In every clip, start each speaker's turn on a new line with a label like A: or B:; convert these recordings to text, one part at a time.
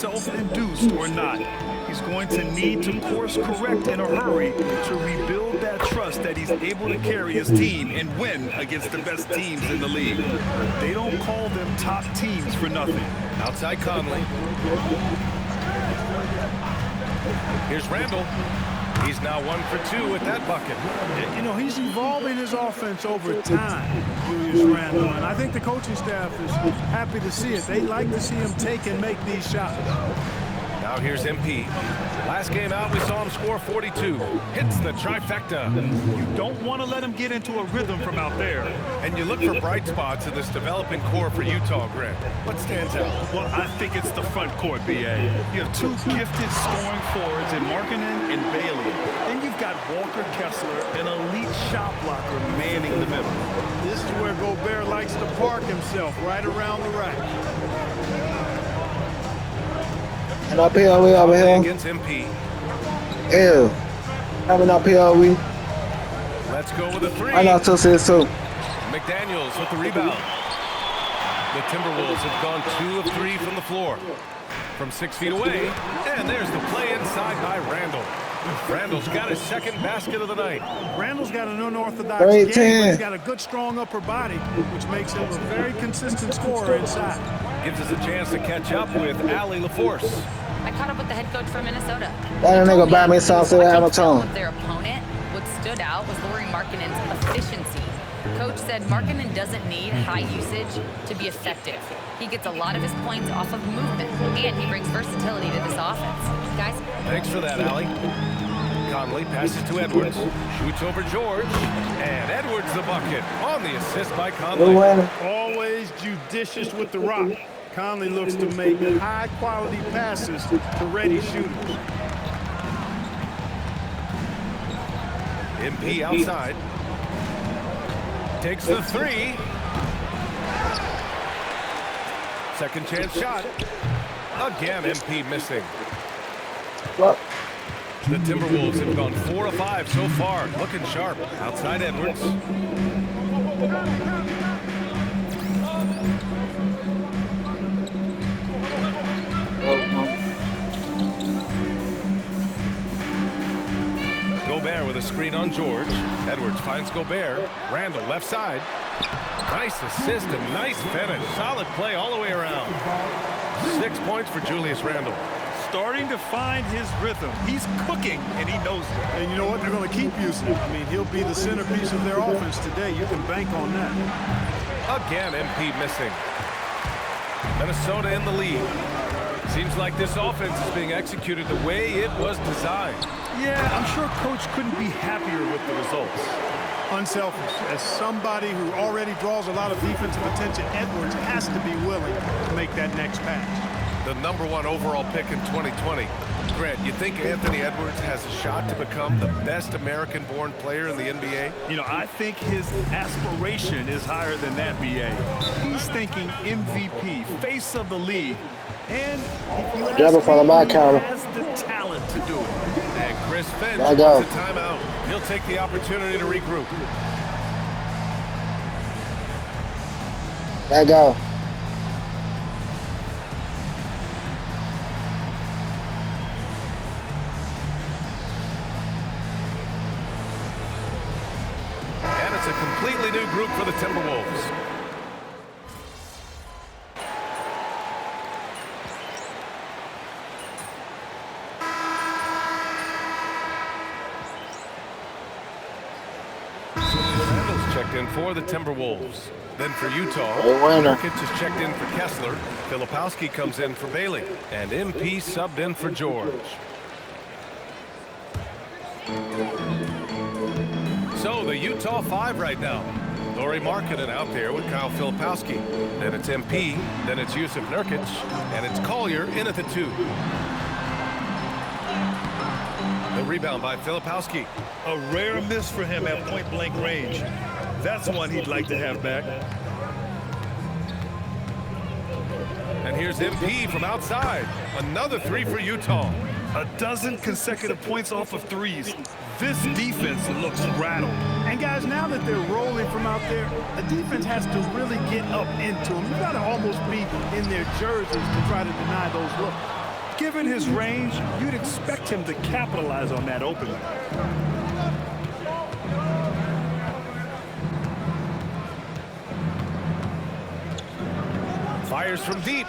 A: self-induced or not. He's going to need to course correct in a hurry to rebuild that trust that he's able to carry his team and win against the best teams in the league. They don't call them top teams for nothing.
B: Outside Conley. Here's Randall. He's now 1 for 2 with that bucket.
C: You know, he's evolving his offense over time, Julius Randle, and I think the coaching staff is happy to see it. They like to see him take and make these shots.
B: Now here's MP. Last game out, we saw him score 42. Hits the trifecta.
A: You don't want to let him get into a rhythm from out there.
B: And you look for bright spots in this developing core for Utah, Grant. What stands out?
A: Well, I think it's the front court, B.A. You have two gifted scoring forwards in Markkanen and Bailey. Then you've got Walker Kessler, an elite shot blocker, manning the middle.
C: This is where Gobert likes to park himself, right around the rack.
D: And up here, we over here.
B: Against MP.
D: Ew. Having up here, we.
B: Let's go with a three.
D: I know two says too.
B: McDaniels with the rebound. The Timberwolves have gone 2 of 3 from the floor. From 6 feet away. And there's the play inside by Randall. Randall's got his second basket of the night.
C: Randall's got an unorthodox game, but he's got a good, strong upper body, which makes him a very consistent scorer inside.
B: Gives us a chance to catch up with Allie LaForce.
E: I caught up with the head coach from Minnesota.
D: That nigga buy me something to have a tone.
E: Their opponent, what stood out was Lauri Markkanen's efficiency. Coach said Markkanen doesn't need high usage to be effective. He gets a lot of his points off of movement, and he brings versatility to this offense. Guys?
B: Thanks for that, Allie. Conley passes to Edwards. Shoots over George. And Edwards the bucket on the assist by Conley.
C: Always judicious with the rock. Conley looks to make high-quality passes to ready shooters.
B: MP outside. Takes the three. Second chance shot. Again, MP missing.
D: What?
B: The Timberwolves have gone 4 of 5 so far. Looking sharp. Outside Edwards. Gobert with a screen on George. Edwards finds Gobert. Randall left side. Nice assist and nice finish. Solid play all the way around. 6 points for Julius Randle.
A: Starting to find his rhythm. He's cooking, and he knows it.
C: And you know what? They're going to keep using him. I mean, he'll be the centerpiece of their offense today. You can bank on that.
B: Again, MP missing. Minnesota in the lead. Seems like this offense is being executed the way it was designed.
A: Yeah, I'm sure Coach couldn't be happier with the results.
C: Unselfish. As somebody who already draws a lot of defensive attention, Edwards has to be willing to make that next pass.
B: The #1 overall pick in 2020. Grant, you think Anthony Edwards has a shot to become the best American-born player in the NBA?
A: You know, I think his aspiration is higher than that, B.A. He's thinking MVP, face of the league, and if you ask me, he has the talent to do it.
B: And Chris Finch wants a timeout. He'll take the opportunity to regroup.
D: Let go.
B: And it's a completely new group for the Timberwolves. Checked in for the Timberwolves. Then for Utah, Nurkic is checked in for Kessler. Filipowski comes in for Bailey. And MP subbed in for George. So the Utah 5 right now. Lauri Markkanen out there with Kyle Filipowski. Then it's MP. Then it's Jusuf Nurkic. And it's Collier in at the 2. The rebound by Filipowski.
A: A rare miss for him at point-blank range. That's one he'd like to have back.
B: And here's MP from outside. Another 3 for Utah.
A: A dozen consecutive points off of threes. This defense looks rattled.
C: And guys, now that they're rolling from out there, the defense has to really get up into them. You got to almost be in their jerseys to try to deny those looks.
A: given his range, you'd expect him to capitalize on that openly.
B: Fires from deep.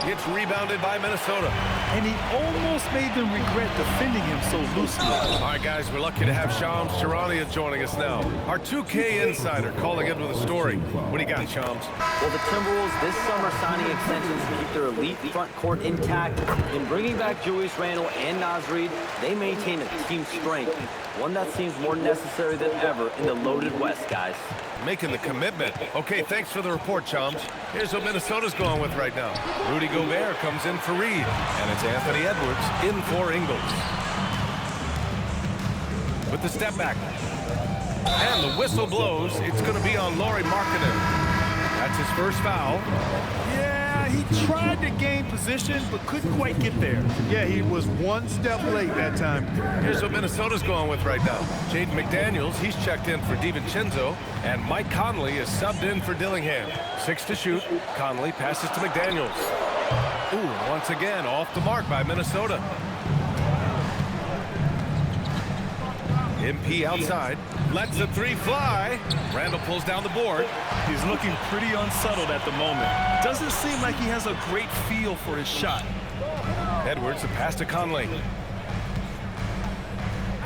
B: Gets rebounded by Minnesota.
A: And he almost made them regret defending him so loosely.
B: All right, guys, we're lucky to have Shams Charania joining us now. Our 2K insider calling in with a story. What do you got, Shams?
F: Well, the Timberwolves this summer signing extensions to keep their elite front court intact. In bringing back Julius Randle and Naz Reid, they maintain a team strength, one that seems more necessary than ever in the loaded West, guys.
B: Making the commitment. Okay, thanks for the report, Chums. Here's what Minnesota's going with right now. Rudy Gobert comes in for Reid, and it's Anthony Edwards in for Ingles. With the step back. And the whistle blows. It's going to be on Lauri Markkanen. That's his first foul.
A: Yeah, he tried to gain position, but couldn't quite get there.
C: Yeah, he was one step late that time.
B: Here's what Minnesota's going with right now. Jaden McDaniels, he's checked in for DiVincenzo, and Mike Conley is subbed in for Dillingham. 6 to shoot. Conley passes to McDaniels. Ooh, once again, off the mark by Minnesota. MP outside, lets the three fly. Randle pulls down the board.
A: He's looking pretty unsettled at the moment. Doesn't seem like he has a great feel for his shot.
B: Edwards, the pass to Conley.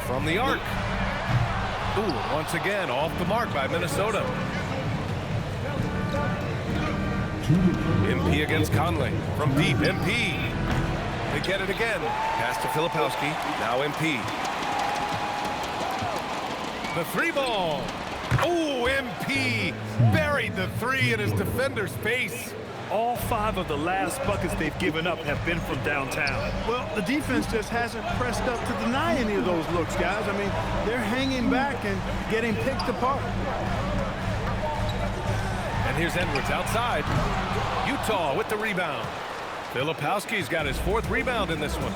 B: From the arc. Ooh, once again, off the mark by Minnesota. MP against Conley. From deep, MP. They get it again. Pass to Filipowski. Now MP. The three ball. Oh, MP buried the three in his defender's face.
A: All 5 of the last buckets they've given up have been from downtown.
C: Well, the defense just hasn't pressed up to deny any of those looks, guys. I mean, they're hanging back and getting picked apart.
B: And here's Edwards outside. Utah with the rebound. Filipowski's got his 4th rebound in this one.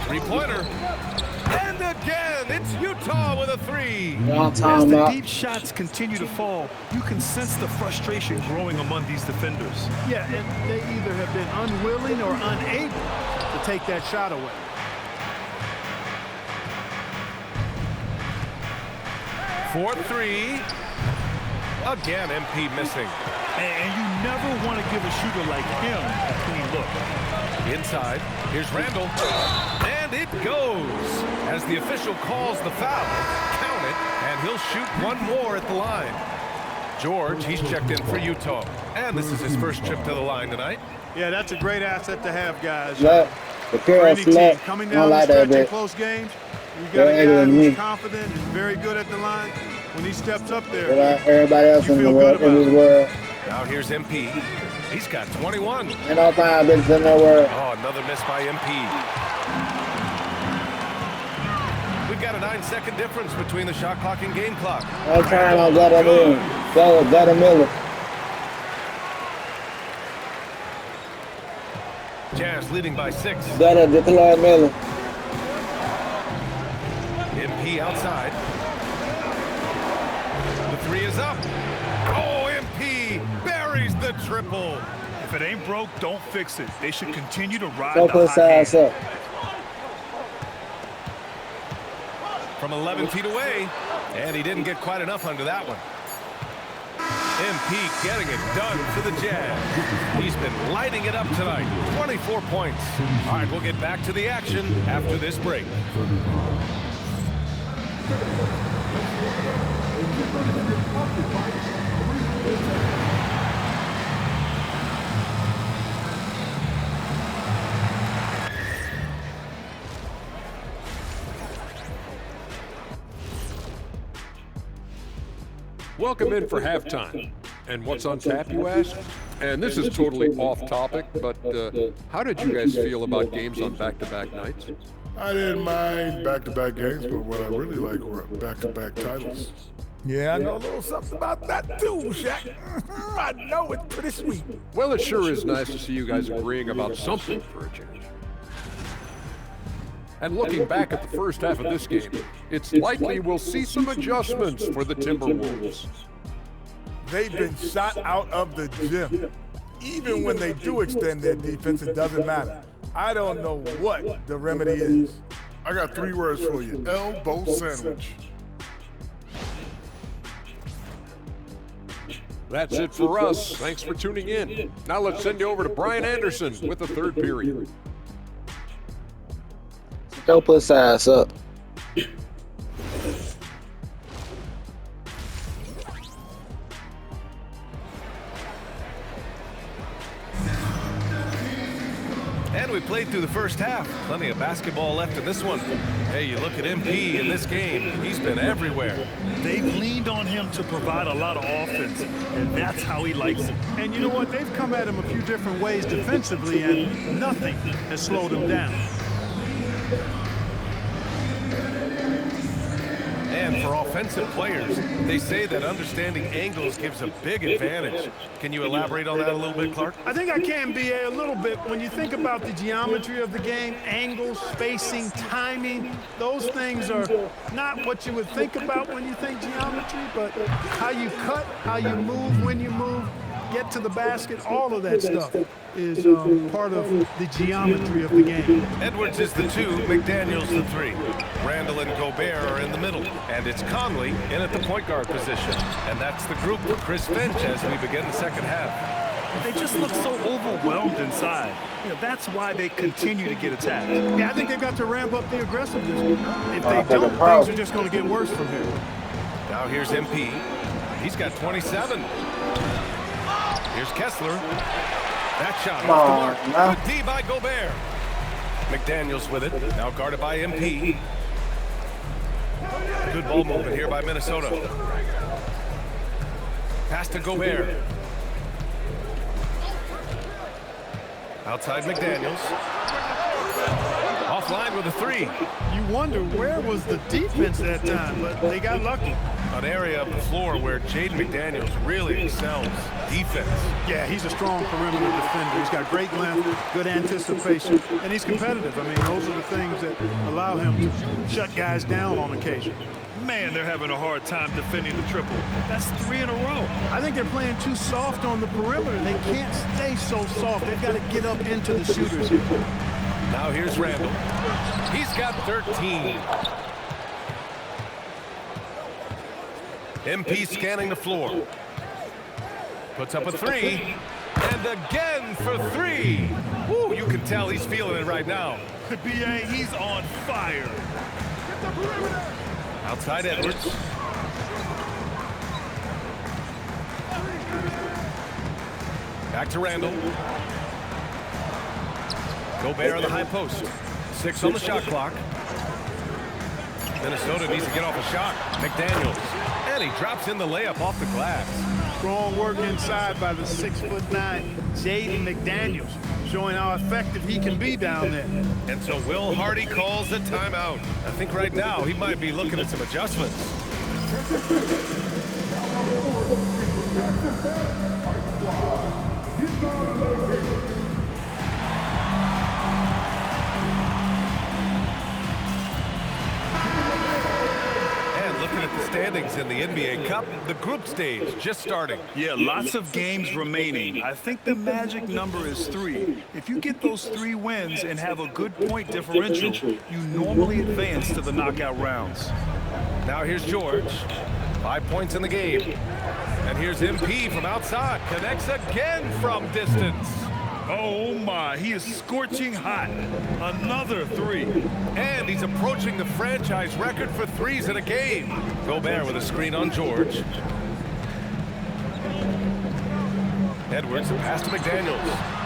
B: Three-pointer. And again, it's Utah with a 3.
A: As the deep shots continue to fall, you can sense the frustration growing among these defenders.
C: Yeah, and they either have been unwilling or unable to take that shot away.
B: Fourth 3. Again, MP missing.
A: And you never want to give a shooter like him a clean look.
B: Inside, here's Randle. And it goes. As the official calls the foul, count it, and he'll shoot one more at the line. George, he's checked in for Utah. And this is his first trip to the line tonight.
C: Yeah, that's a great asset to have, guys.
D: Look, the
C: For
D: Carol
C: any team
D: Slack.
C: coming
D: I
C: down
D: don't
C: the
D: like that
C: stretch in
D: bit.
C: close games, you got a
D: Yeah,
C: guy
D: me.
C: who's confident and very good at the line. When he steps up there,
D: Everybody else
C: You
D: in the
C: feel
D: world,
C: good
D: in
C: about
D: this world.
B: Now here's MP. He's got 21.
D: And all 5 bitches in the world.
B: Oh, another miss by MP. We've got a 9-second difference between the shot clock and game clock.
D: I'm trying on Gutter Miller. Gutter Miller.
B: Jazz leading by 6.
D: Gutter Declare Miller.
B: MP outside. The 3 is up. Oh, MP buries the triple.
A: If it ain't broke, don't fix it. They should continue to ride
D: Go
A: the
D: put
A: hot hand.
D: size up.
B: From 11 feet away, and he didn't get quite enough under that one. MP getting it done for the Jazz. He's been lighting it up tonight. 24 points. All right, we'll get back to the action after this break.
G: Welcome in for halftime. And what's on tap, you ask? And this is totally off topic, but how did you guys feel about games on back-to-back nights?
H: I didn't mind back-to-back games, but what I really like were back-to-back titles.
I: Yeah, I know a little something about that too, Shaq. I know it's pretty sweet.
G: Well, it sure is nice to see you guys agreeing about something for a change. And looking back at the first half of this game, it's likely we'll see some adjustments for the Timberwolves.
I: They've been shot out of the gym. even when they do extend their defense, it doesn't matter. I don't know what the remedy is.
H: I got 3 words for you. Elbow sandwich.
G: That's it for us. Thanks for tuning in. Now let's send you over to Brian Anderson with the third period.
D: Help us ass up.
B: And we played through the first half. Plenty of basketball left in this one. Hey, you look at MP in this game. He's been everywhere.
A: They've leaned on him to provide a lot of offense, and that's how he likes it.
C: And you know what? They've come at him a few different ways defensively, and nothing has slowed him down.
B: And for offensive players, they say that understanding angles gives a big advantage. Can you elaborate on that a little bit, Clark?
C: I think I can, B.A., a little bit. When you think about the geometry of the game, angles, spacing, timing, those things are not what you would think about when you think geometry, but how you cut, how you move, when you move, get to the basket, all of that stuff is part of the geometry of the game.
B: Edwards is the 2, McDaniels the 3. Randall and Gobert are in the middle, and it's Conley in at the point guard position. And that's the group for Chris Finch as we begin the second half.
A: They just look so overwhelmed inside. You know, that's why they continue to get attacked.
C: Yeah, I think they've got to ramp up the aggressiveness. If they don't, things are just going to get worse from here.
B: Now here's MP. He's got 27. Here's Kessler. That shot off the mark. Good D by Gobert. McDaniels with it. Now guarded by MP. Good ball movement here by Minnesota. Pass to Gobert. Outside McDaniels. Offline with a 3.
C: You wonder where was the defense that time, but they got lucky.
B: An area of the floor where Jaden McDaniels really excels. Defense.
C: Yeah, he's a strong perimeter defender. He's got great length, good anticipation, and he's competitive. I mean, those are the things that allow him to shut guys down on occasion.
A: Man, they're having a hard time defending the triple. That's 3 in a row.
C: I think they're playing too soft on the perimeter. They can't stay so soft. They've got to get up into the shooters here.
B: Now here's Randall. He's got 13. MP scanning the floor. Puts up a 3. And again for 3. Woo, you can tell he's feeling it right now.
A: B.A., he's on fire.
B: Outside Edwards. Back to Randall. Gobert on the high post. 6 on the shot clock. Minnesota needs to get off a shot. McDaniels. And he drops in the layup off the glass.
C: Strong work inside by the 6'9" Jaden McDaniels, showing how effective he can be down there.
B: And so Will Hardy calls a timeout. I think right now he might be looking at some adjustments. Looking at the standings in the NBA Cup, the group stage just starting.
A: Yeah, lots of games remaining. I think the magic number is 3. If you get those 3 wins and have a good point differential, you normally advance to the knockout rounds.
B: Now here's George. 5 points in the game. And here's MP from outside. Connects again from distance.
A: Oh my, he is scorching hot. Another 3.
B: And he's approaching the franchise record for 3s in a game. Gobert with a screen on George. Edwards, a pass to McDaniels.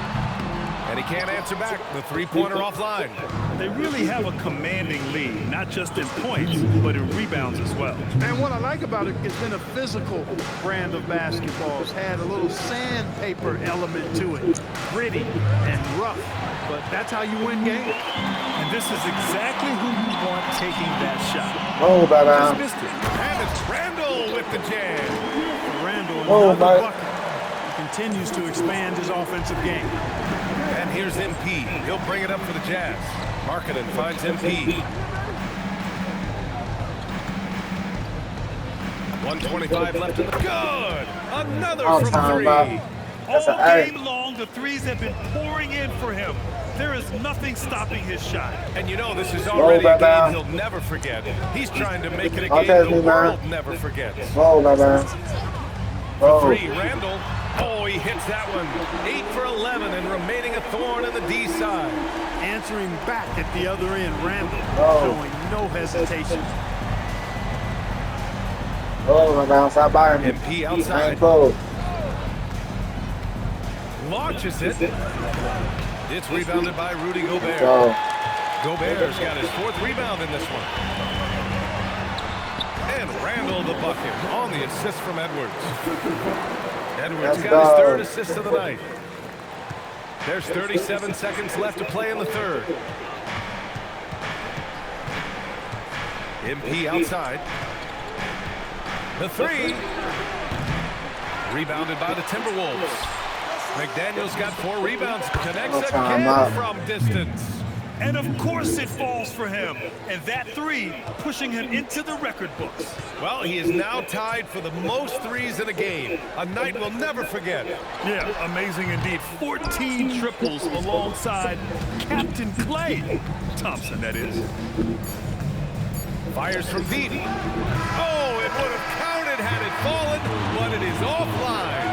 B: And he can't answer back. The 3-pointer offline.
A: They really have a commanding lead, not just in points, but in rebounds as well.
C: And what I like about it, it's been a physical brand of basketball. It's had a little sandpaper element to it. Gritty and rough, but that's how you win games.
A: And this is exactly who you want taking that shot.
D: Oh,
A: Just missed it.
B: And it's Randall with the jam.
C: Randall, another bucket. He continues to expand his offensive game.
B: And here's MP. He'll bring it up for the Jazz. Markkanen finds MP. 1:25 left in the good. Another from 3.
A: All
D: an
A: game long, the threes have been pouring in for him. There is nothing stopping his shot.
B: And you know this is already a game he'll never forget. He's trying to make it a game the world never forgets.
D: Roll, man.
B: For three, Randall. Oh, he hits that one. 8 for 11 and remaining a thorn in the D side.
C: Answering back at the other end, Randall showing no hesitation.
D: Oh, my man. Outside Byron.
B: MP outside. Launches it. It's rebounded by Rudy Gobert. Gobert's got his 4th rebound in this one. And Randall the bucket on the assist from Edwards. Edwards got his 3rd assist of the night. There's 37 seconds left to play in the 3rd. MP outside. The 3. Rebounded by the Timberwolves. McDaniels got 4 rebounds. Connects again from distance.
A: And of course it falls for him. And that 3 pushing him into the record books.
B: Well, he is now tied for the most threes in a game. A night we'll never forget.
A: Yeah, amazing indeed. 14 triples alongside Captain Klay Thompson, that is.
B: Fires from deep. Oh, it would have counted had it fallen, but it is offline.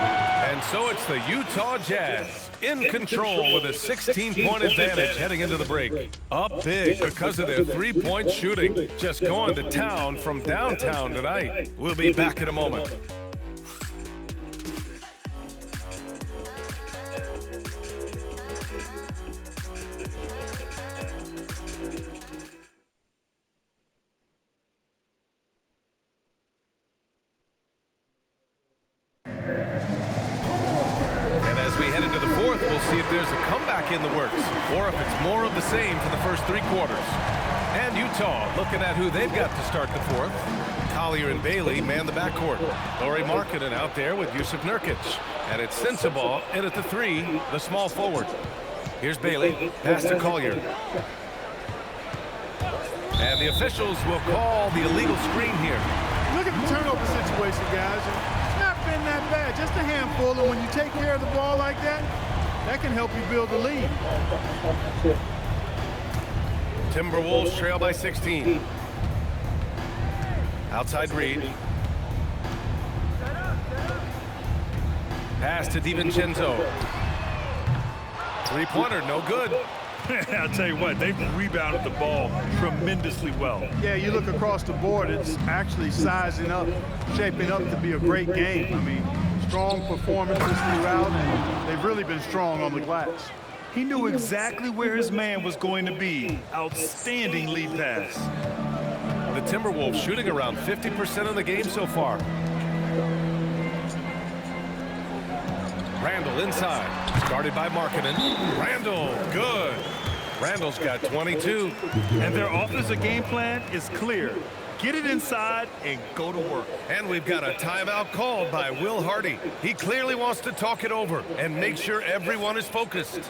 B: And so it's the Utah Jazz in control with a 16-point advantage heading into the break. Up big because of their 3-point shooting. Just going to town from downtown tonight. We'll be back in a moment. We'll see if there's a comeback in the works or if it's more of the same for the first 3 quarters. And Utah looking at who they've got to start the 4th. Collier and Bailey man the backcourt. Lauri Markkanen out there with Jusuf Nurkic. And it's Sensabaugh in at the 3, the small forward. Here's Bailey, pass to Collier. And the officials will call the illegal screen here.
C: Look at the turnover situation, guys. It's not been that bad, just a handful. And when you take care of the ball like that, that can help you build a lead.
B: Timberwolves trail by 16. Outside Reed. Pass to DiVincenzo. 3-pointer, no good.
A: I'll tell you what, they've rebounded the ball tremendously well.
C: Yeah, you look across the board, it's actually sizing up, shaping up to be a great game. I mean, strong performances throughout, and they've really been strong on the glass.
A: He knew exactly where his man was going to be. Outstanding lead pass.
B: The Timberwolves shooting around 50% of the game so far. Randall inside, started by Markkanen. Randall, good. Randall's got 22.
A: And their offensive game plan is clear. Get it inside and go to work.
B: And we've got a timeout called by Will Hardy. He clearly wants to talk it over and make sure everyone is focused.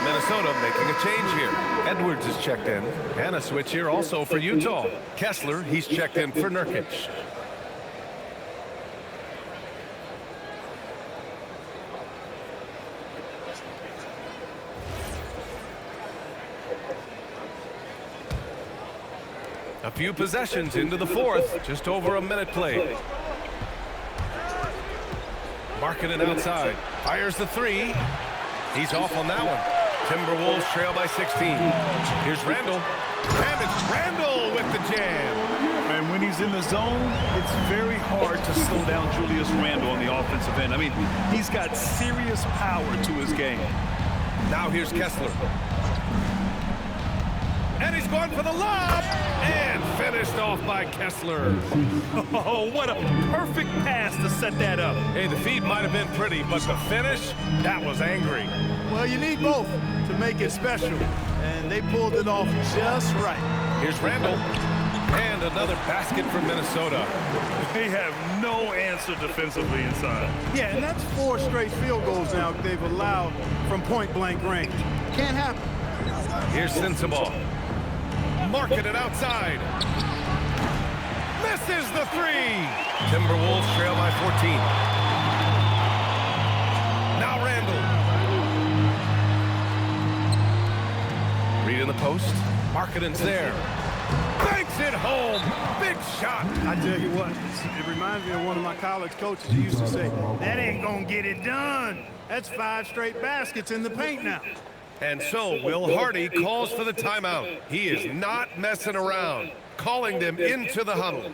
B: Minnesota making a change here. Edwards is checked in. And a switch here also for Utah. Kessler, he's checked in for Nurkic. A few possessions into the fourth, just over a minute played. Markkanen outside, fires the three. He's off on that one. Timberwolves trail by 16. Here's Randall, and it's Randall with the jam.
A: And when he's in the zone, it's very hard to slow down Julius Randle on the offensive end. I mean, he's got serious power to his game.
B: Now here's Kessler. And he's going for the lob, and finished off by Kessler.
A: Oh, what a perfect pass to set that up.
B: Hey, the feed might have been pretty, but the finish, that was angry.
C: Well, you need both to make it special, and they pulled it off just right.
B: Here's Randall, and another basket for Minnesota.
A: They have no answer defensively inside.
C: Yeah, and that's 4 straight field goals now they've allowed from point-blank range. Can't happen.
B: Here's Sensabaugh. Markkanen outside. Misses the three. Timberwolves trail by 14. Now Randall. Reed in the post. Markkanen's there. Banks it home. Big shot.
C: I tell you what, it reminds me of one of my college coaches who used to say, that ain't gonna get it done. That's 5 straight baskets in the paint now.
B: And so Will Hardy calls for the timeout. He is not messing around, calling them into the huddle.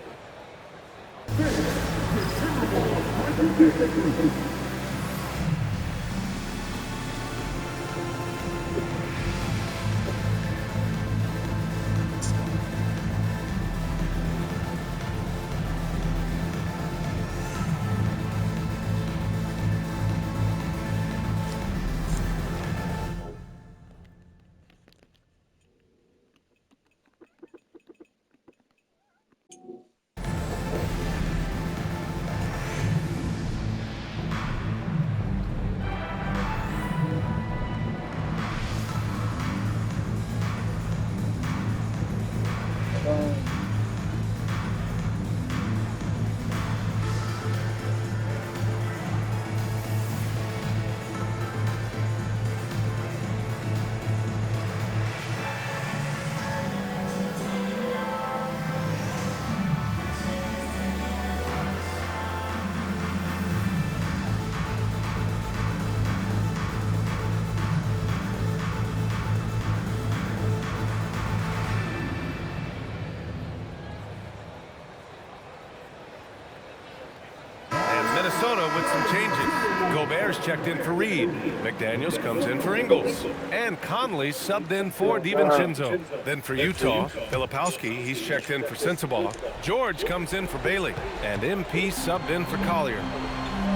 B: Minnesota with some changes. Gobert's checked in for Reed. McDaniels comes in for Ingles. And Conley subbed in for DiVincenzo. Then for Utah, Filipowski, he's checked in for Sensabaugh. George comes in for Bailey. And MP subbed in for Collier.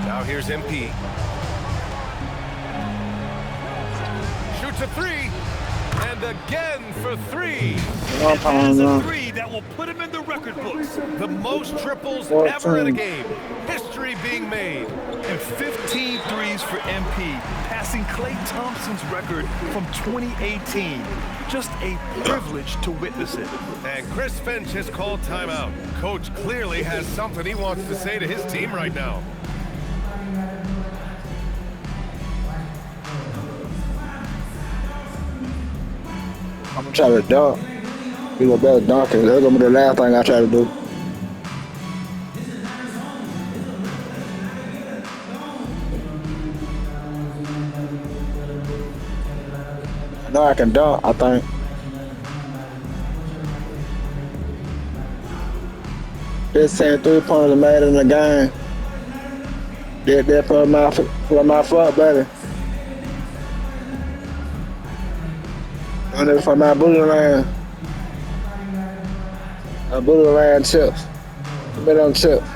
B: Now here's MP. Shoots a three. And again for three.
A: And that's a three that will put him in the record books.
B: The most triples ever in a game. History being made.
A: And 15 threes for MP, passing Klay Thompson's record from 2018. Just a privilege to witness it.
B: And Chris Finch has called timeout. Coach clearly has something he wants to say to his team right now.
D: I'm gonna try to dunk. We go better dunking. That's gonna be the last thing I try to do. I know I can dunk, I think. This 10 3-pointers made in the game. They're for my foot, baby. And then for my boomerang. My boomerang chips. Put it on chips.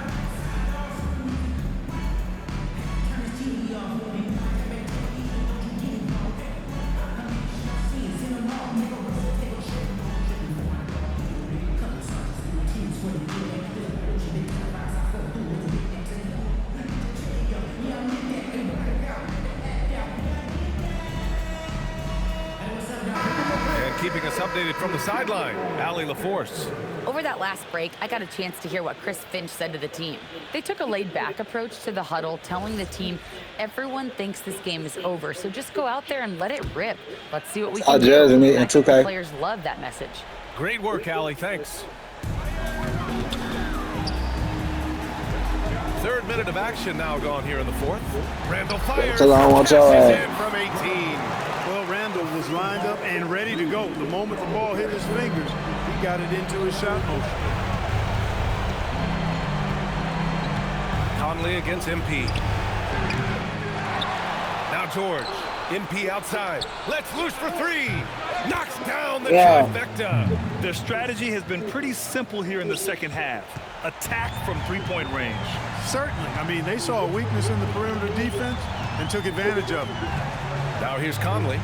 B: keeping us updated from the sideline. Allie LaForce.
E: Over that last break, I got a chance to hear what Chris Finch said to the team. They took a laid-back approach to the huddle, telling the team, everyone thinks this game is over, so just go out there and let it rip. Let's see what we can do.
D: Me
E: And I
D: in
E: think the
D: 2K.
E: players love that message.
B: Great work, Allie. Thanks. Third minute of action now gone here in the fourth. Randall fires.
D: Because I don't want your
B: Passes
D: ass.
B: in from 18.
C: Well, Randall was lined up and ready to go. The moment the ball hit his fingers, he got it into his shot motion.
B: Conley against MP. Now George. MP outside. Let's loose for three. Knocks down the trifecta.
A: Their strategy has been pretty simple here in the second half. Attack from three-point range.
C: Certainly. I mean, they saw a weakness in the perimeter defense and took advantage of it.
B: Now here's Conley.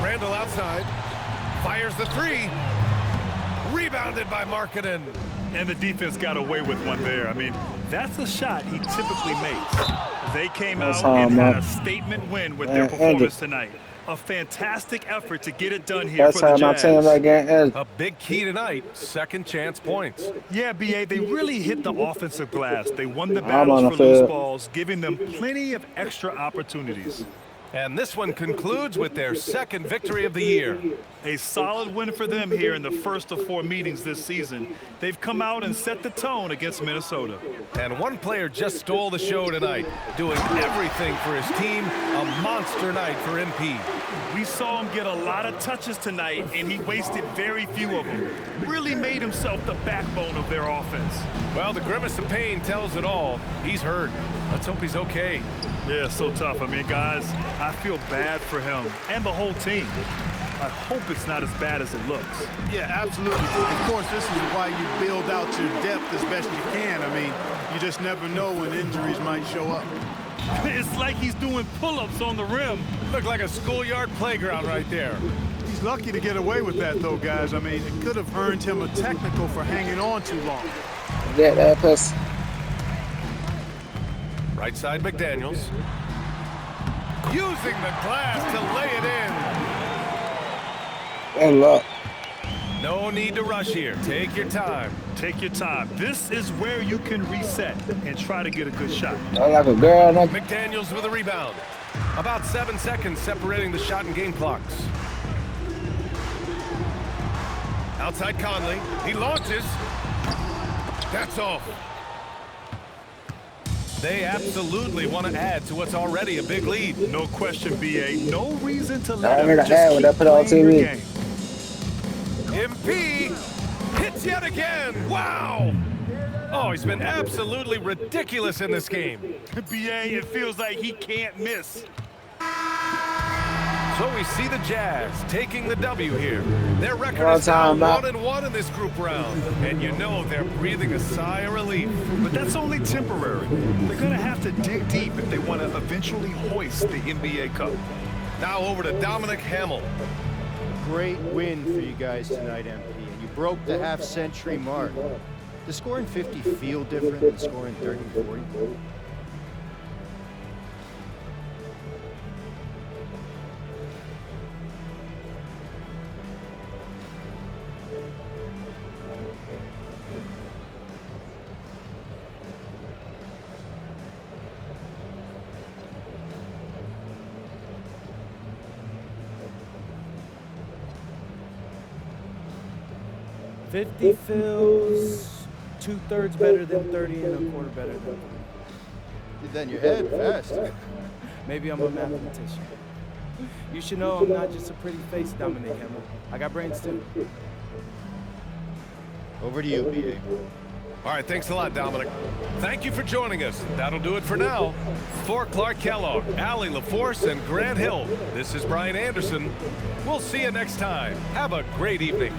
B: Randall outside. Fires the three. Rebounded by Markkanen.
A: And the defense got away with one there. I mean, that's a shot he typically makes. They came out and had a statement win with their performance tonight. A fantastic effort to get it done here for the Jazz.
B: A big key tonight, second chance points.
A: Yeah, B.A., they really hit the offensive glass. They won the battles for loose balls, giving them plenty of extra opportunities.
B: And this one concludes with their second victory of the year.
A: A solid win for them here in the first of 4 meetings this season. They've come out and set the tone against Minnesota.
B: And one player just stole the show tonight, doing everything for his team. A monster night for MP.
A: We saw him get a lot of touches tonight, and he wasted very few of them. Really made himself the backbone of their offense.
B: Well, the grimace of pain tells it all. He's hurt. Let's hope he's okay.
A: Yeah, so tough. I mean, guys, I feel bad for him and the whole team. I hope it's not as bad as it looks.
C: Yeah, absolutely. Of course, this is why you build out your depth as best you can. I mean, you just never know when injuries might show up.
A: It's like he's doing pull-ups on the rim.
B: Looked like a schoolyard playground right there.
C: He's lucky to get away with that, though, guys. I mean, it could have earned him a technical for hanging on too long.
D: Yeah, that puss.
B: Right side McDaniels. Using the glass to lay it in.
D: And look.
B: No need to rush here. Take your time.
A: Take your time. This is where you can reset and try to get a good shot.
D: Like a girl.
B: McDaniels with a rebound. About 7 seconds separating the shot and game clocks. Outside Conley. He launches. That's off. They absolutely want to add to what's already a big lead.
A: No question, B.A. No reason to let him just
D: when I put on TV.
B: MP hits yet again. Wow. Oh, he's been absolutely ridiculous in this game.
A: B.A., it feels like he can't miss.
B: So we see the Jazz taking the W here. Their record is now 1-1 in this group round. And you know they're breathing a sigh of relief.
A: But that's only temporary. They're going to have to dig deep if they want to eventually hoist the NBA Cup.
B: Now over to Dominic Hamel.
J: Great win for you guys tonight, MP. And you broke the half-century mark. Does scoring 50 feel different than scoring 30 and 40?
K: $50 feels 2/3 better than 30 and a quarter better than 30.
J: Did that in your head fast.
K: Maybe I'm a mathematician. You should know I'm not just a pretty face, Dominic Hamel. I got brains too.
J: Over to you, B.A.
B: All right, thanks a lot, Dominic. Thank you for joining us. That'll do it for now. For Clark Kellogg, Allie LaForce, and Grant Hill, this is Brian Anderson. We'll see you next time. Have a great evening.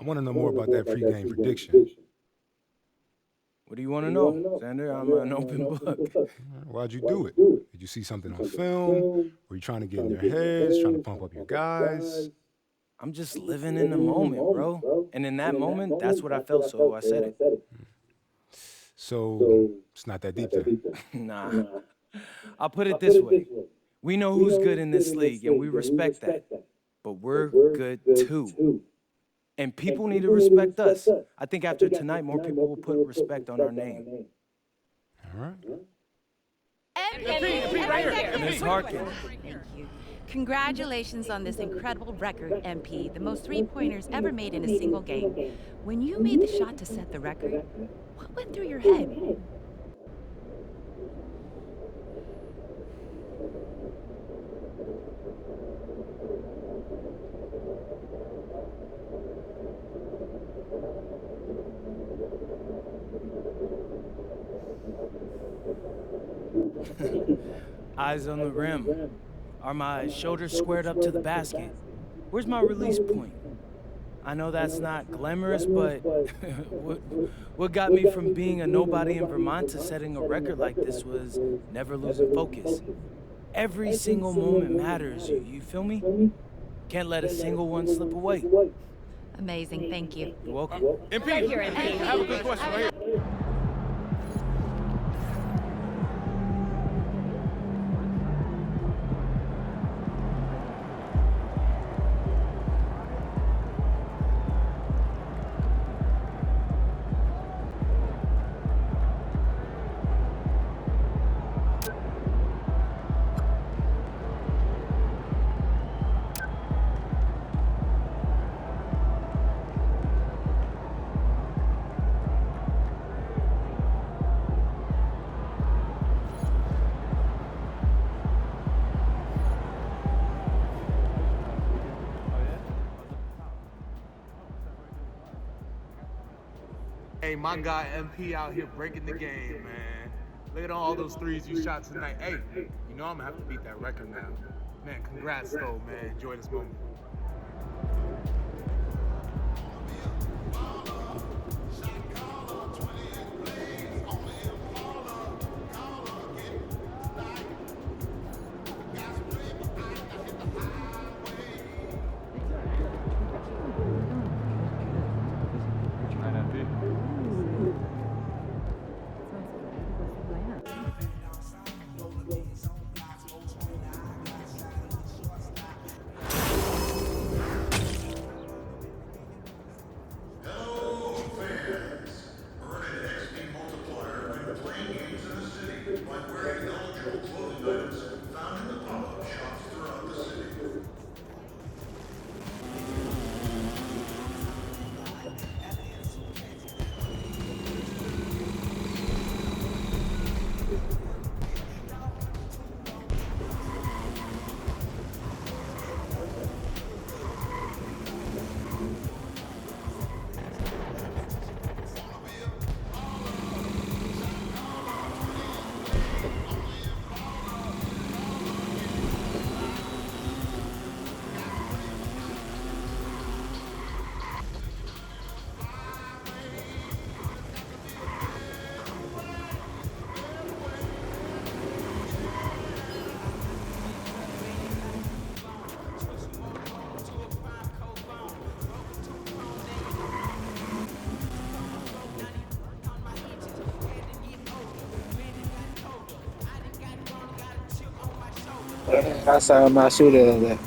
I: I want to know more about that pregame prediction.
K: What do you want to know, Xander? I'm an open book.
I: Why'd you do it? Did you see something on film? Were you trying to get in their heads, trying to pump up your guys?
K: I'm just living in the moment, bro. And in that moment, that's what I felt, so I said it.
I: So it's not that deep then?
K: Nah. I'll put it this way. We know who's good in this league, and we respect that. But we're good, too. And people need to respect us. I think after tonight, more people will put respect on our name.
I: All right.
L: MP, right here.
K: Ms. Harkin.
L: Thank you. Congratulations on this incredible record, MP. The most three-pointers ever made in a single game. When you made the shot to set the record, what went through your head?
K: Eyes on the rim. Are my shoulders squared up to the basket? Where's my release point? I know that's not glamorous, but what got me from being a nobody in Vermont to setting a record like this was never losing focus. Every single moment matters, you feel me? Can't let a single one slip away.
L: Amazing, thank you.
K: You're welcome.
B: MP, I have a good question right here.
M: Hey, my guy MP out here breaking the game, man. Look at all those threes you shot tonight. Hey, you know I'm gonna have to beat that record now. Man, congrats though, man. Enjoy this moment.
D: I saw my shooter in there.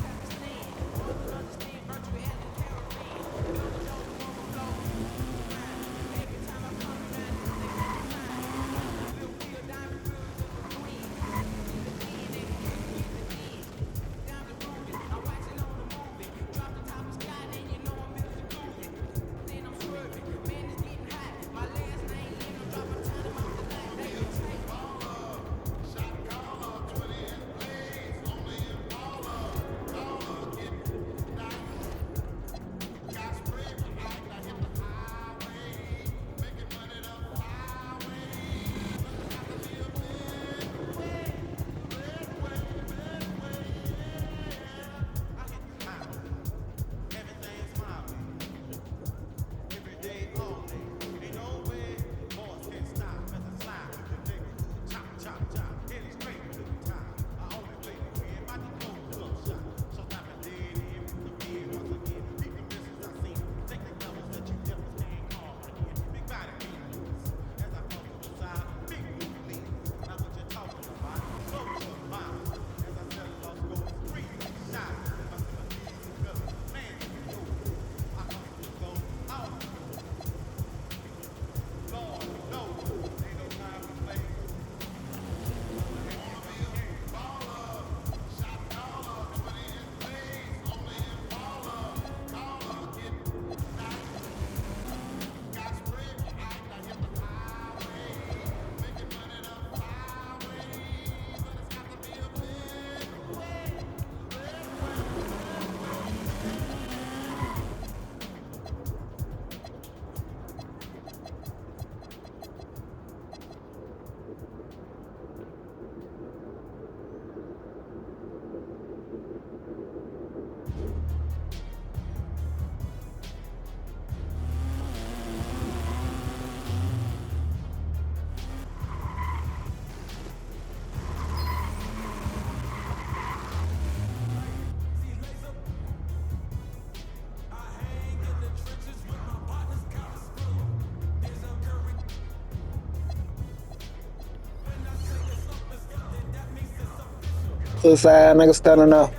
D: Pussy ass nigga standing up.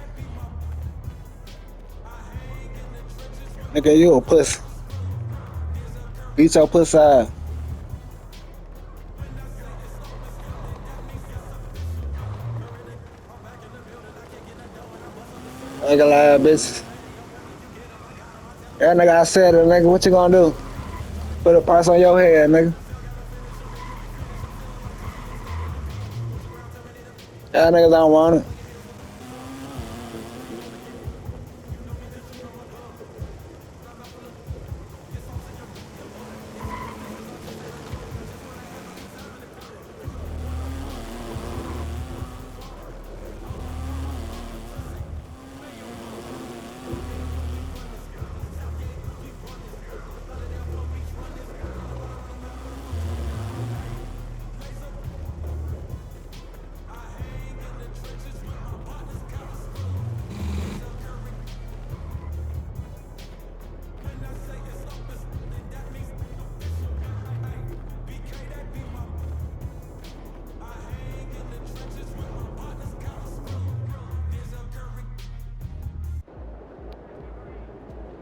D: Nigga, you a pussy. Beat your pussy ass. Nigga lie, bitch. That nigga I said it, nigga. What you gonna do? Put a price on your head, nigga. Y'all niggas don't want it.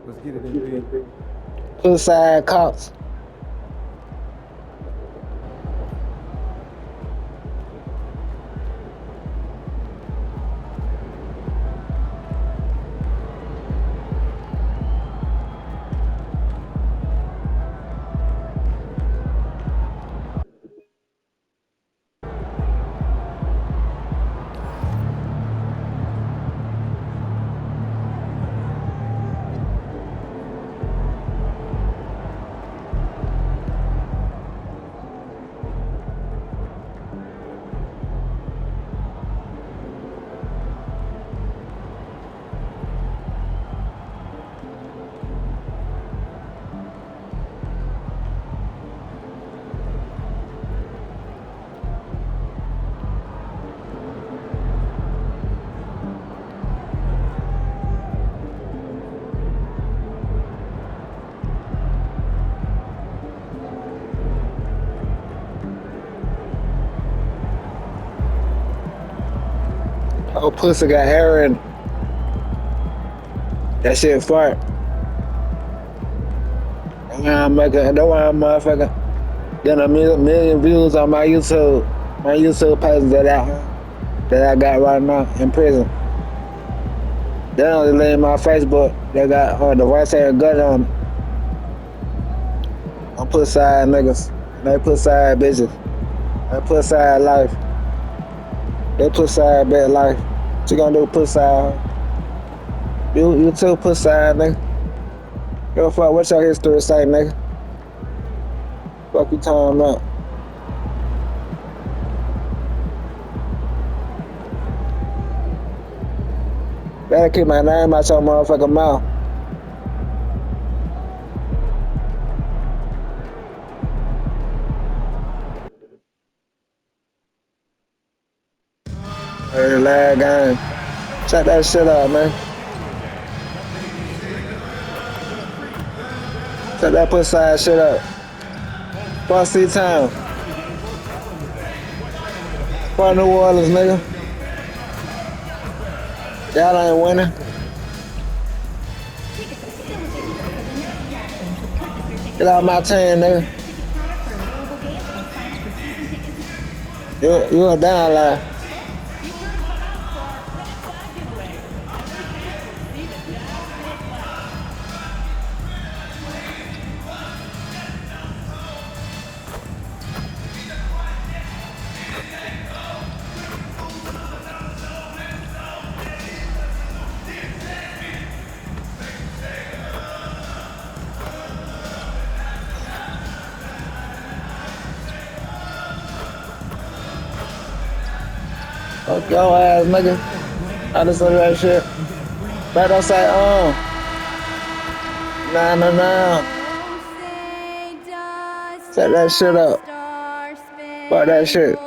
B: Let's get it in, B.
D: Pussy ass cops. Oh, pussy got hair in. That shit fart. I'm making, don't want motherfucker getting a million views on my YouTube page that I got right now in prison. They only leave my Facebook. They got the right side gun on it. I'm pussy ass niggas. They pussy ass bitches. They pussy ass life. They pussy ass bad life. What you gonna do, pussy ass? You too, pussy ass nigga. Give a fuck what your history say, nigga. Fuck you talking about. Better keep my name out your motherfucking mouth. Hey, last game. Shut that shit up, man. Shut that pussy ass shit up. Fuck C-Town. Fuck New Orleans, nigga. Y'all ain't winning. Get out my team, nigga. You a down line. Fuck your ass, nigga. I just said that shit. But don't say, nah. Set that shit up. Fuck that shit.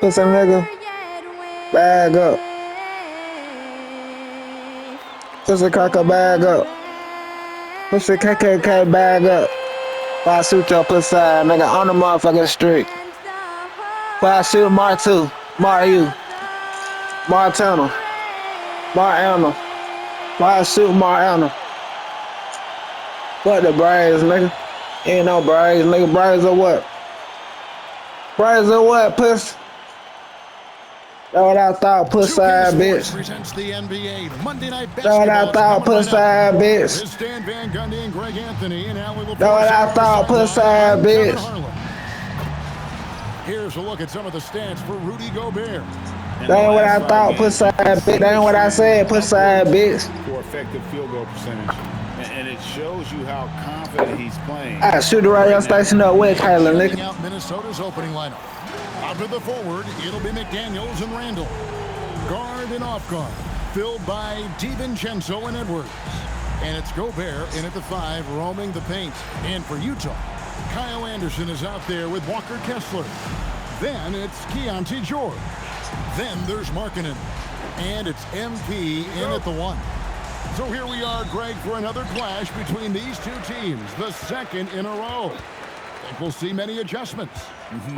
D: Pussy nigga. Bag up. Pussy cracker bag up. Pussy KKK bag up. Why I shoot your pussy ass, nigga, on the motherfucking street. Why I shoot Mark too. Mark you. Montana. Why shoot Mariana? What the Braves, nigga? Ain't no Braves, nigga. Braves or what? Braves or what, puss? That's what I thought, puss ass bitch.
N: Presents the NBA Monday Night
D: That's what I thought, puss ass bitch.
N: This is Stan Van Gundy and Greg Anthony, and now we will.
D: That's what I thought, puss ass bitch.
N: Here's a look at some of the stats for Rudy Gobert.
D: That ain't what I thought, puss ass bitch. That ain't what I said, puss ass bitch.
O: For effective field goal percentage. And it shows you how confident he's playing.
D: I shoot the radio station up with Kyler, nigga.
N: Out Minnesota's opening lineup. Out to the forward, it'll be McDaniels and Randall. Guard and off guard, filled by DiVincenzo and Edwards. And it's Gobert in at the 5, roaming the paint. And for Utah, Kyle Anderson is out there with Walker Kessler. Then it's Keontae George. Then there's Markkanen. And it's MP in at the 1. So here we are, Greg, for another clash between these two teams, the second in a row. Think we'll see many adjustments.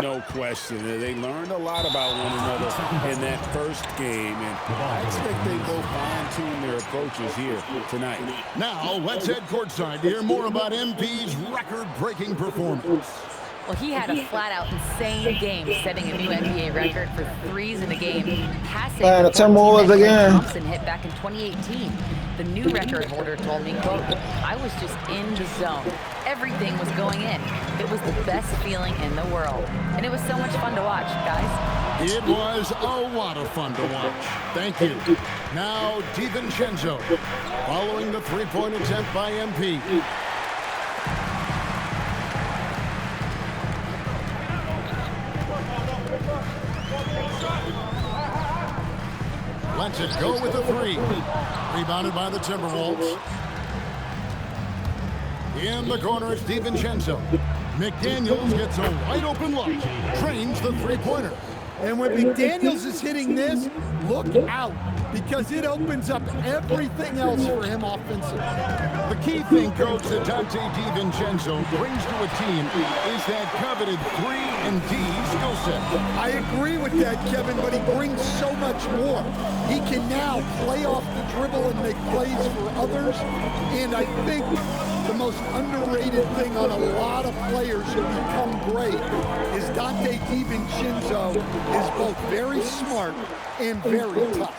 O: No question. They learned a lot about one another in that first game, and I expect they both fine-tune their approaches here tonight.
N: Now, let's head courtside to hear more about MP's record-breaking performance.
E: Well, he had a flat-out insane game, setting a new NBA record for threes in a game, passing
D: the Timberwolves again.
E: Thompson hit back in 2018. The new record holder told me, quote, "I was just in the zone. Everything was going in. It was the best feeling in the world. And it was so much fun to watch, guys."
N: It was a lot of fun to watch. Thank you. Now, DiVincenzo, following the three-point attempt by MP. Lets it go with the 3. Rebounded by the Timberwolves. In the corner, it's DiVincenzo. McDaniels gets a wide open look. Trains the three-pointer.
C: And when McDaniels is hitting this, look out, because it opens up everything else for him offensively.
N: The key thing, Coach, that Dante DiVincenzo brings to a team is that coveted 3-and-D skill set.
C: I agree with that, Kevin, but he brings so much more. He can now play off the dribble and make plays for others, and I think the most underrated thing on a lot of players who become great is Dante DiVincenzo is both very smart and very tough.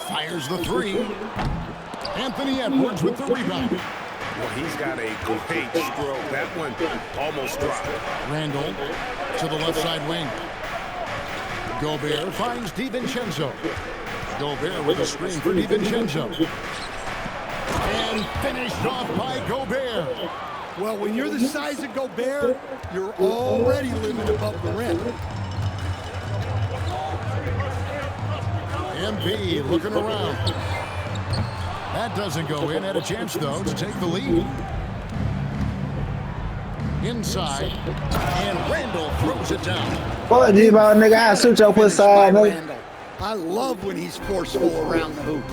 N: Fires the 3. Anthony Edwards with the rebound.
O: Well, he's got a great stroke. That one almost dropped.
N: Randall to the left side wing. Gobert finds DiVincenzo. Gobert with a screen for DiVincenzo. And finished off by Gobert.
C: Well, when you're the size of Gobert, you're already living above the rim.
N: MP looking around. That doesn't go in. Had a chance, though, to take the lead. Inside. And Randall throws it down.
D: Boy, G-Ball, nigga, I shoot your pussy side, nigga.
C: I love when he's forceful around the hoop.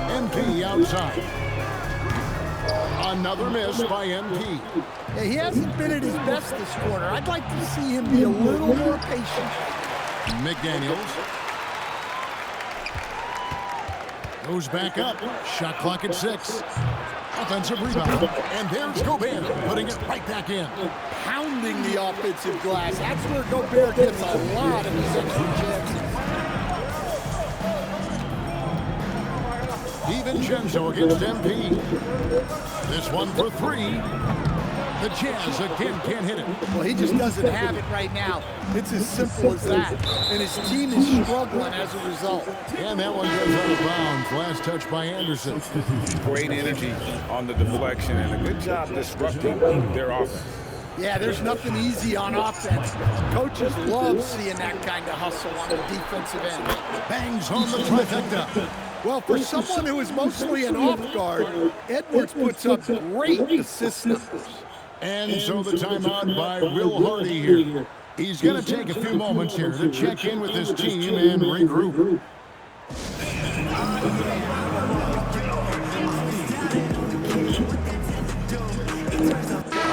N: MP outside. Another miss by MP.
C: Yeah, he hasn't been at his best this quarter. I'd like to see him be a little more patient.
N: McDaniels goes back up. Shot clock at 6. Offensive rebound. And there's Gobert putting it right back in.
C: Pounding the offensive glass. That's where Gobert gets a lot of his extra chances.
N: DiVincenzo against MP. This one for 3. The Jazz again can't hit it.
C: Well, he just doesn't have it right now. It's as simple as that. And his team is struggling as a result.
N: And that one goes out of bounds. Last touch by Anderson.
O: Great energy on the deflection and a good job disrupting their offense.
C: Yeah, there's nothing easy on offense. Coaches love seeing that kind of hustle on the defensive end.
N: Bangs on the trifecta.
C: Well, for someone who is mostly an off guard, Edwards puts up great assist numbers.
N: And so the timeout by Will Hardy here. He's going to take a few moments here to check in with his team and regroup. A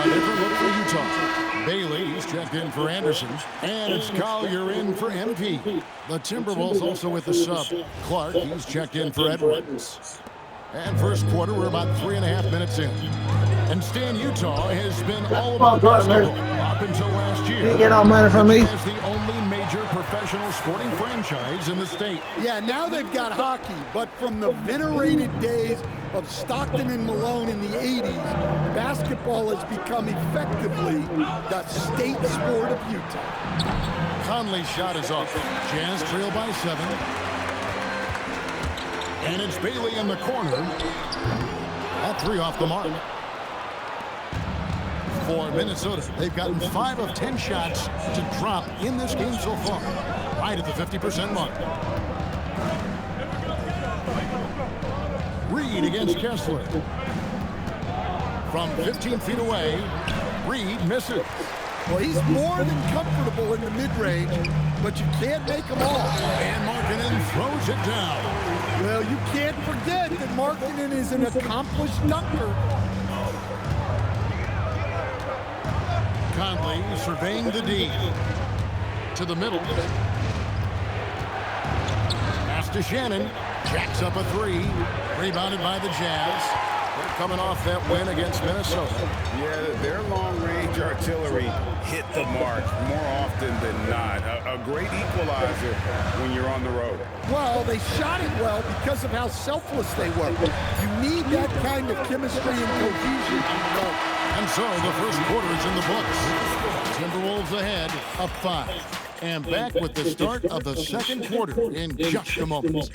N: different look for Utah. Bailey, he's checked in for Anderson. And it's Collier in for MP. The Timberwolves also with the sub. Clark, he's checked in for Edwards. And first quarter, we're about 3.5 minutes in. And Stan, Utah has been all about basketball up until last year.
D: You get all money from me.
N: It's the only major professional sporting franchise in the state.
P: Yeah, now they've got hockey, but from the venerated days of Stockton and Malone in the 80s, basketball has become effectively the state sport of Utah.
N: Conley's shot is off. Jazz trail by 7. And it's Bailey in the corner. That 3 off the mark. For Minnesota, they've gotten 5 of 10 shots to drop in this game so far. Right at the 50% mark. Reed against Kessler. From 15 feet away, Reed misses.
P: Well, he's more than comfortable in the mid-range, but you can't make them all.
N: And Markkanen throws it down.
P: Well, you can't forget that Markkanen is an accomplished dunker.
N: Conley surveying the D. To the middle. Pass to Shannon. Jacks up a 3. Rebounded by the Jazz. They're coming off that win against Minnesota.
O: Yeah, their long-range artillery hit the mark more often than not. A great equalizer when you're on the road.
P: Well, they shot it well because of how selfless they were. You need that kind of chemistry and cohesion on the road.
N: And so the first quarter is in the books. Timberwolves ahead of 5. And back with the start of the second quarter in just a moment.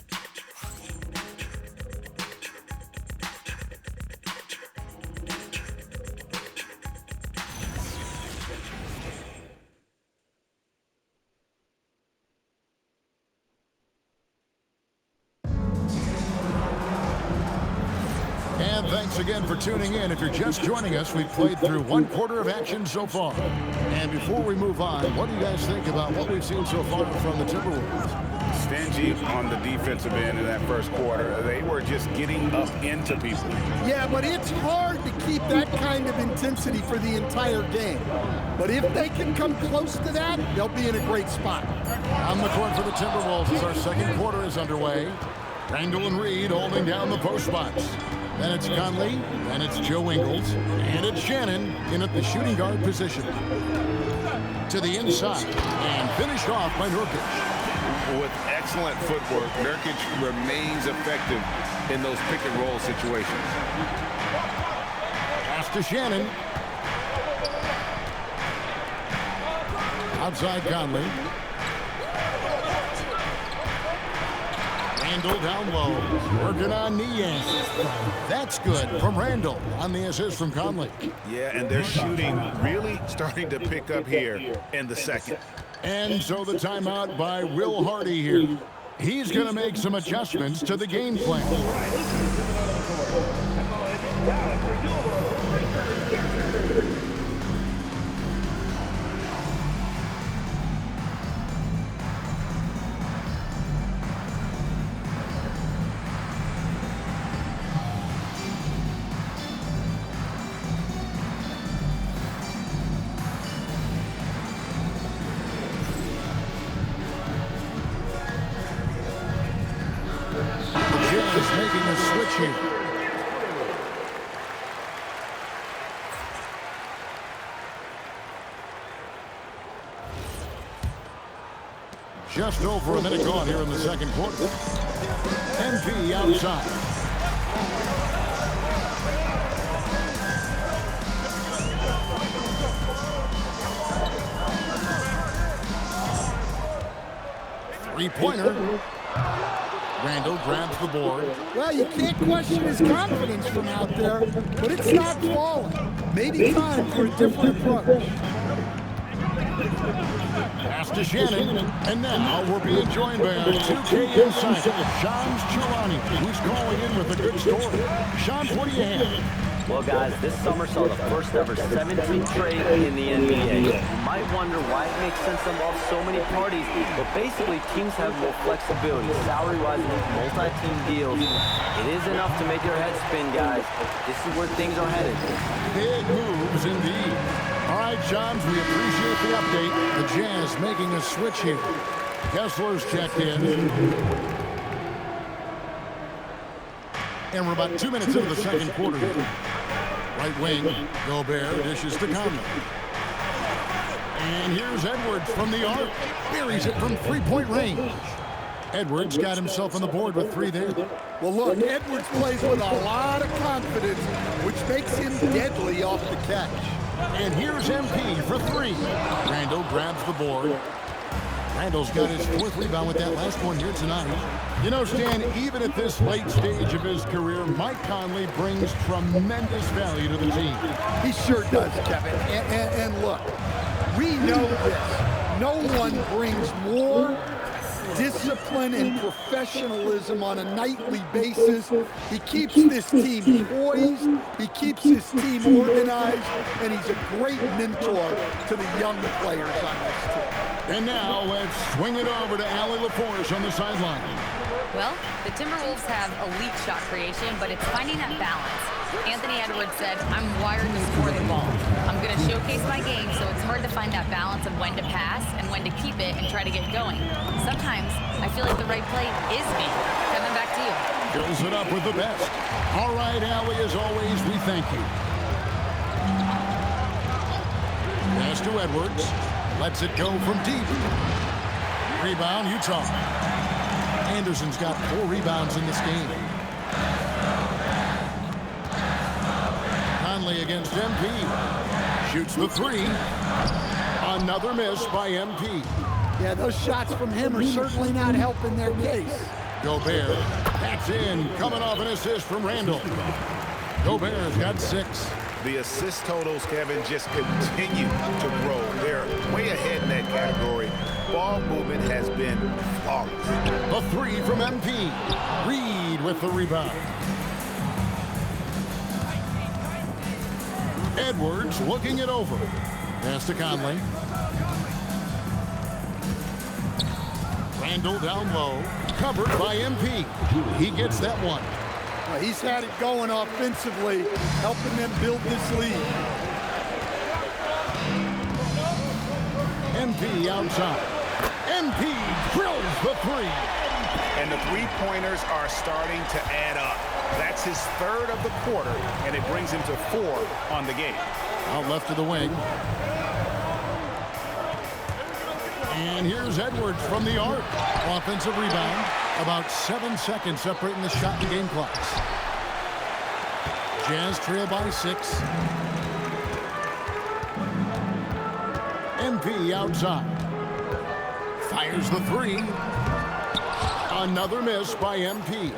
N: Thanks again for tuning in. If you're just joining us, we've played through 1 quarter of action so far. And before we move on, what do you guys think about what we've seen so far from the Timberwolves?
O: Stingy on the defensive end in that first quarter. They were just getting up into people.
P: Yeah, but it's hard to keep that kind of intensity for the entire game. But if they can come close to that, they'll be in a great spot.
N: On the court for the Timberwolves as our second quarter is underway. Randall and Reed holding down the post spots. Then it's Conley, and it's Joe Ingles, and it's Shannon in at the shooting guard position. To the inside, and finished off by Nurkic.
B: With excellent footwork, Nurkic remains effective in those pick and roll situations.
N: Pass to Shannon. Outside Conley. Randall down low, working on Niang. That's good from Randall on the assist from Conley.
O: Yeah, and their shooting really starting to pick up here in the second.
N: And so the timeout by Will Hardy here. He's going to make some adjustments to the game plan. Jazz making a switch here. Just over a minute gone here in the second quarter. MP outside. Three-pointer. Randall grabs the board.
P: Well, you can't question his confidence from out there, but it's not falling. Maybe time for a different approach.
N: Pass to Shannon, and now we're being joined by our 2K insider, Shams Charania, who's calling in with a good story. Shams, what do you have?
F: Well, guys, this summer saw the first ever 7-team trade in the NBA. You might wonder why it makes sense to involve so many parties, but basically teams have more flexibility, salary-wise, with multi-team deals. It is enough to make your head spin, guys. This is where things are headed.
N: Big moves indeed. All right, Johns, we appreciate the update. The Jazz making a switch here. Kessler's checked in. And we're about 2 minutes into the second quarter. Right wing, Gobert dishes to Conley. And here's Edwards from the arc. Buries it from three-point range. Edwards got himself on the board with 3 there.
P: Well, look, Edwards plays with a lot of confidence, which makes him deadly off the catch.
N: And here's MP for 3. Randall grabs the board. Randall's got his 4th rebound with that last one here tonight. You know, Stan, even at this late stage of his career, Mike Conley brings tremendous value to the team.
P: He sure does, Kevin. And look, we know this. No one brings more discipline and professional on a nightly basis. He keeps this team poised, he keeps his team organized, and he's a great mentor to the young players on this team.
N: And now let's swing it over to Allie LaForce on the sideline.
E: Well, the Timberwolves have elite shot creation, but it's finding that balance. Anthony Edwards said, I'm wired to score the ball. I'm going to showcase my game, so it's hard to find that balance of when to pass and when to keep it and try to get going. Sometimes I feel like the right play is me. Kevin, back to you.
N: Fills it up with the best. All right, Allie, as always, we thank you. Pass to Edwards. Lets it go from deep. Rebound, Utah. Anderson's got 4 rebounds in this game. Conley against MP. Shoots the 3. Another miss by MP.
P: Yeah, those shots from him are certainly not helping their case.
N: Gobert. That's in. Coming off an assist from Randall. Gobert's got 6.
Q: The assist totals, Kevin, just continue to grow. They're way ahead in that category. Ball movement has been flawless.
N: A 3 from MP. Reed with the rebound. Edwards looking it over. Pass to Conley. Randall down low. Covered by MP. He gets that one.
P: Well, he's had it going offensively, helping them build this lead.
N: MP outside. MP drills the 3.
Q: And the three-pointers are starting to add up. That's his 3rd of the quarter, and it brings him to 4 on the game.
N: Out left of the wing. And here's Edwards from the arc. Offensive rebound. About 7 seconds separating the shot and game clocks. Jazz trail by 6. MP outside. Fires the 3. Another miss by MP.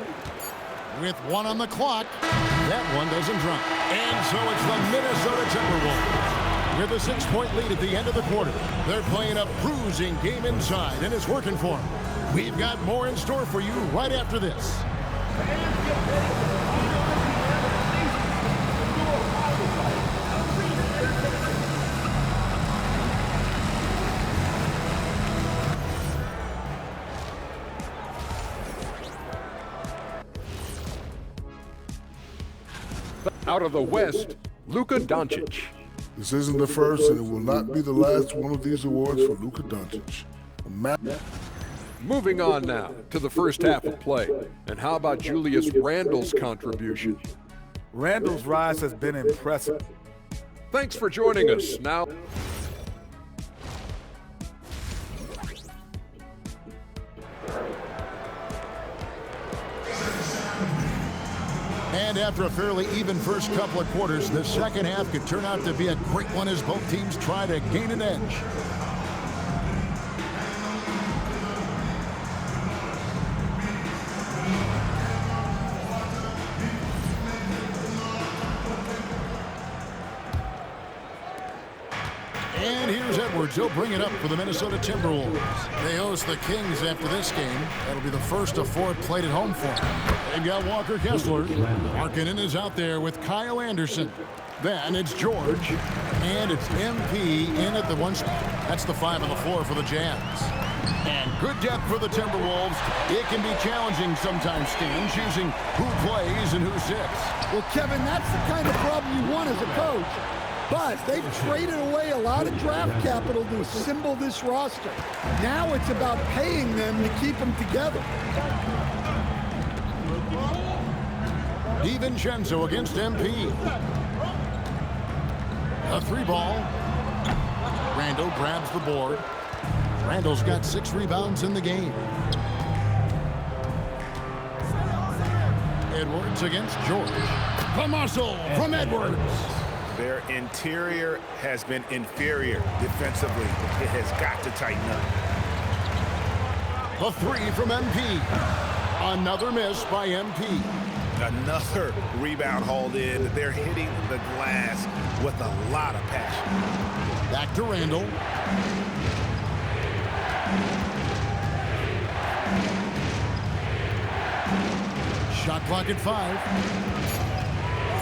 N: With 1 on the clock, that one doesn't drop. And so it's the Minnesota Timberwolves with a 6-point lead at the end of the quarter. They're playing a bruising game inside, and it's working for them. We've got more in store for you right after this.
G: Out of the West, Luka Doncic.
H: This isn't the first, and it will not be the last one of these awards for Luka Doncic.
G: Moving on now to the first half of play. And how about Julius Randle's contribution?
A: Randle's rise has been impressive.
G: Thanks for joining us. Now,
N: and after a fairly even first couple of quarters, the second half could turn out to be a great one as both teams try to gain an edge. And here's Edwards. Edwards, he'll bring it up for the Minnesota Timberwolves. They host the Kings after this game. That'll be the first of 4 played at home for them. They've got Walker Kessler. Markkanen is out there with Kyle Anderson. Then it's George, and it's MP in at the 1 spot. That's the 5 on the floor for the Jazz. And good depth for the Timberwolves. It can be challenging sometimes, Stan, choosing who plays and who sits.
P: Well, Kevin, that's the kind of problem you want as a coach. But they've traded away a lot of draft capital to assemble this roster. Now it's about paying them to keep them together.
N: DiVincenzo against MP. A 3-ball. Randall grabs the board. Randall's got 6 rebounds in the game. Edwards against George. The muscle from Edwards.
Q: Their interior has been inferior defensively. It has got to tighten up.
N: A 3 from MP. Another miss by MP.
Q: Another rebound hauled in. They're hitting the glass with a lot of passion.
N: Back to Randall. Shot clock at 5.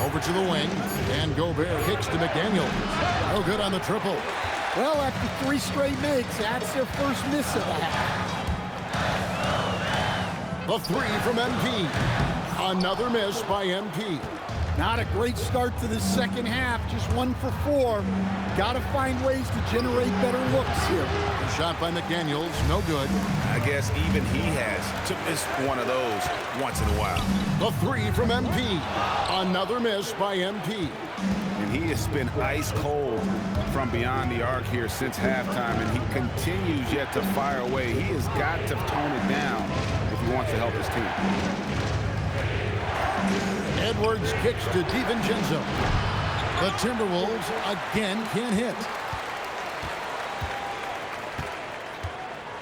N: Over to the wing, and Gobert kicks to McDaniel. No good on the triple.
P: Well, after 3 straight makes, that's their first miss of the half.
N: A 3 from MP. Another miss by MP.
P: Not a great start to the second half, just 1 for 4. Got to find ways to generate better looks here.
N: A shot by McDaniels, no good.
Q: I guess even he has to miss one of those once in a while.
N: A 3 from MP. Another miss by MP.
Q: And he has been ice cold from beyond the arc here since halftime, and he continues yet to fire away. He has got to tone it down if he wants to help his team.
N: Edwards kicks to DiVincenzo. The Timberwolves again can't hit.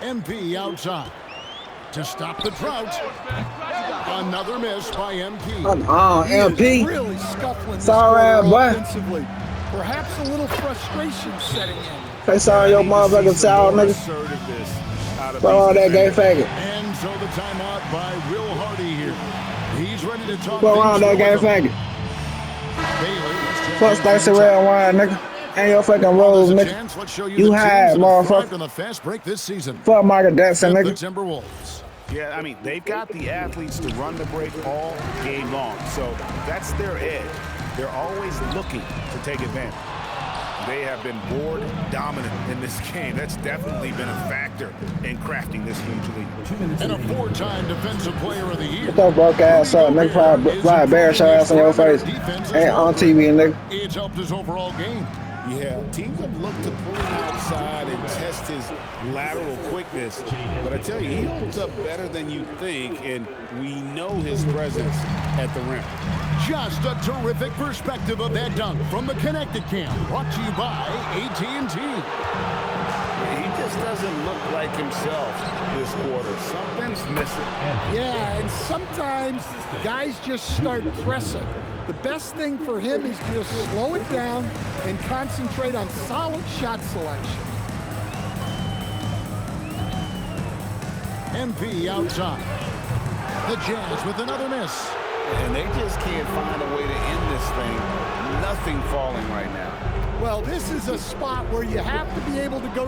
N: MP outside to stop the drought. Another miss by MP.
D: Come on, MP.
P: Really scuffling
D: sorry, boy.
P: Offensively. Perhaps a little frustration setting in.
D: They saw your motherfucking sour nigga. Throw all that gay faggot.
N: And so the timeout by Will Hardy here. He's ready to talk.
D: Go on that gay faggot. Fuck Stacey Red Wine, nigga. And your fucking rolls, nigga. You hide, motherfucker.
N: On the fast break this season.
D: Fuck Michael Jackson, nigga.
N: The Timberwolves.
Q: Yeah, I mean, they've got the athletes to run the break all game long. So that's their edge. They're always looking to take advantage. They have been board dominant in this game. That's definitely been a factor in crafting this huge lead.
N: And a 4-time defensive player of the year.
D: Get that broke ass up, nigga. Fly a bear show ass on your face. Ain't on TV, nigga.
N: It's helped his overall game.
Q: Yeah, teams have looked to pull him outside and test his lateral quickness. But I tell you, he holds up better than you think, and we know his presence at the rim.
N: Just a terrific perspective of that dunk from the Connected Cam, brought to you by AT&T.
Q: He just doesn't look like himself this quarter. Something's missing.
P: Yeah, and sometimes guys just start pressing. The best thing for him is to just slow it down and concentrate on solid shot selection.
N: MP outside. The Jazz with another miss.
Q: And they just can't find a way to end this thing. Nothing falling right now.
P: Well, this is a spot where you have to be able to go